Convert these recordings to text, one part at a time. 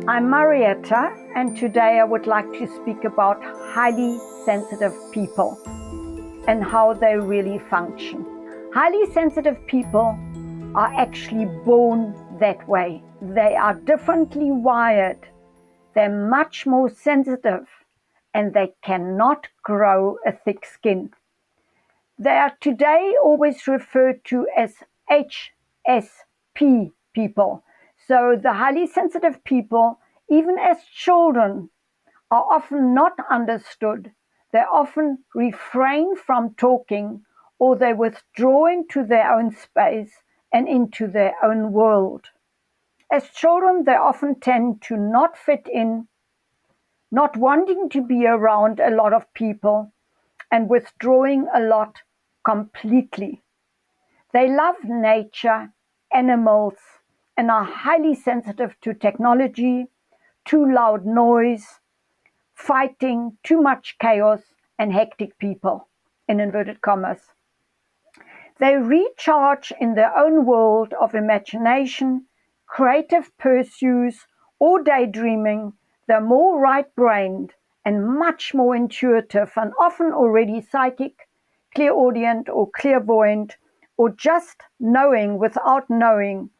I'm Marietta, and today I would like to speak about highly sensitive people and how they really function. Highly sensitive people are actually born that way. They are differently wired. They're much more sensitive and they cannot grow a thick skin. They are today always referred to as HSP people. So the highly sensitive people, even as children, are often not understood. They often refrain from talking, or they withdraw into their own space and into their own world. As children, they often tend to not fit in, not wanting to be around a lot of people, and withdrawing a lot completely. They love nature, animals, and are highly sensitive to technology, too loud noise, fighting, too much chaos, and hectic people, in inverted commas. They recharge in their own world of imagination, creative pursuits, or daydreaming. They're more right-brained and much more intuitive and often already psychic, clairaudient, or clairvoyant, or just knowing without knowing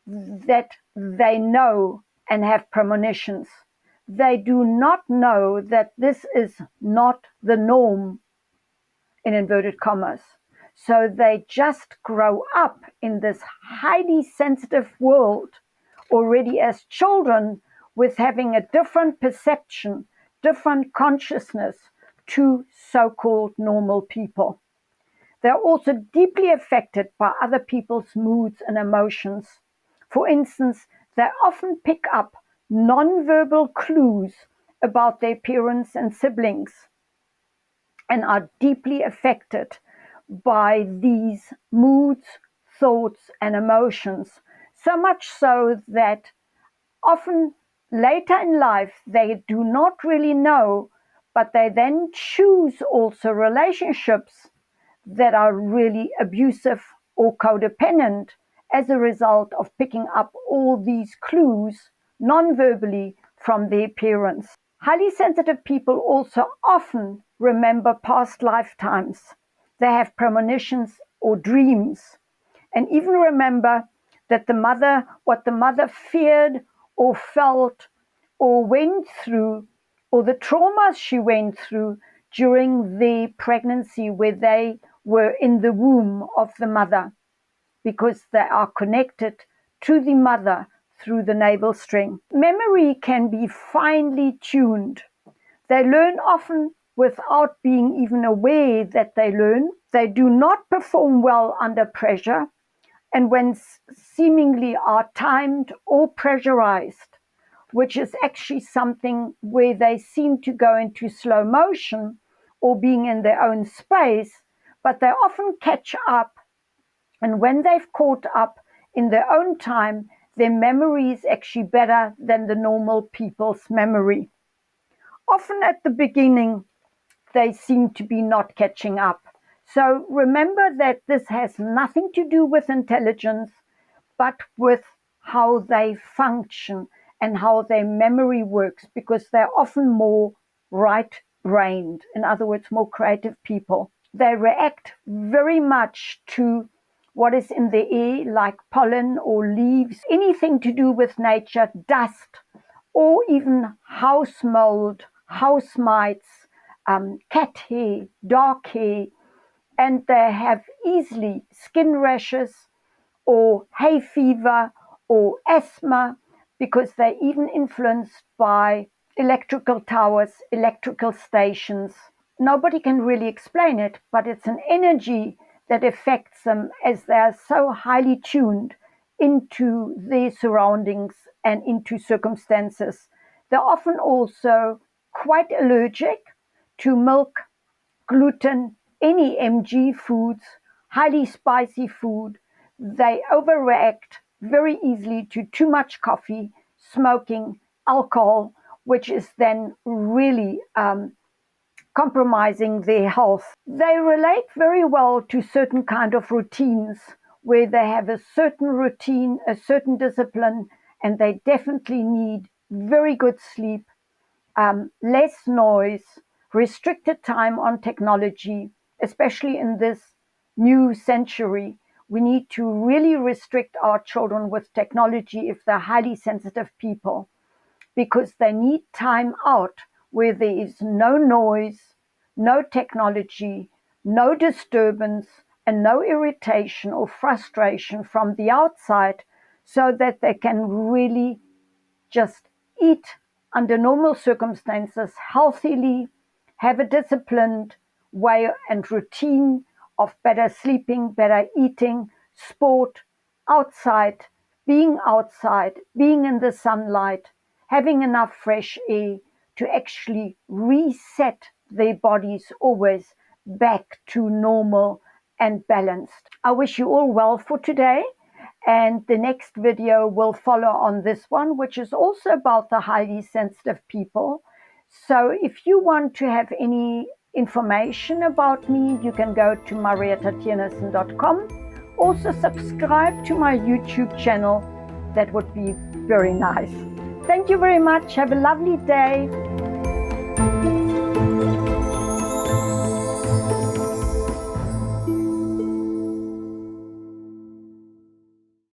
that they know and have premonitions. They do not know that this is not the norm, in inverted commas. So they just grow up in this highly sensitive world already as children with having a different perception, different consciousness to so-called normal people. They're also deeply affected by other people's moods and emotions. For instance, they often pick up non-verbal clues about their parents and siblings and are deeply affected by these moods, thoughts, and emotions. So much so that often later in life they do not really know, but they then choose also relationships that are really abusive or codependent as a result of picking up all these clues non-verbally from their parents. Highly sensitive people also often remember past lifetimes. They have premonitions or dreams, and even remember that what the mother feared or felt or went through, or the traumas she went through during the pregnancy where they were in the womb of the mother, because they are connected to the mother through the navel string. Memory can be finely tuned. They learn often without being even aware that they learn. They do not perform well under pressure, and when seemingly are timed or pressurized, which is actually something where they seem to go into slow motion or being in their own space, but they often catch up. And when they've caught up in their own time, their memory is actually better than the normal people's memory. Often at the beginning, they seem to be not catching up. So remember that this has nothing to do with intelligence, but with how they function and how their memory works, because they're often more right-brained, in other words, more creative people. They react very much to what is in the air, like pollen or leaves, anything to do with nature, dust, or even house mold, house mites, cat hair, dog hair, and they have easily skin rashes or hay fever or asthma, because they're even influenced by electrical towers, electrical stations. Nobody can really explain it, but it's an energy that affects them as they are so highly tuned into their surroundings and into circumstances. They're often also quite allergic to milk, gluten, any MG foods, highly spicy food. They overreact very easily to too much coffee, smoking, alcohol, which is then really compromising their health. They relate very well to certain kind of routines where they have a certain routine, a certain discipline, and they definitely need very good sleep, less noise, restricted time on technology, especially in this new century. We need to really restrict our children with technology if they're highly sensitive people, because they need time out where there is no noise, no technology, no disturbance, and no irritation or frustration from the outside, so that they can really just eat under normal circumstances healthily, have a disciplined way and routine of better sleeping, better eating, sport, outside, being in the sunlight, having enough fresh air to actually reset their bodies always back to normal and balanced. I wish you all well for today. And the next video will follow on this one, which is also about the highly sensitive people. So if you want to have any information about me, you can go to mariettatiernissen.com. Also subscribe to my YouTube channel. That would be very nice. Thank you very much. Have a lovely day.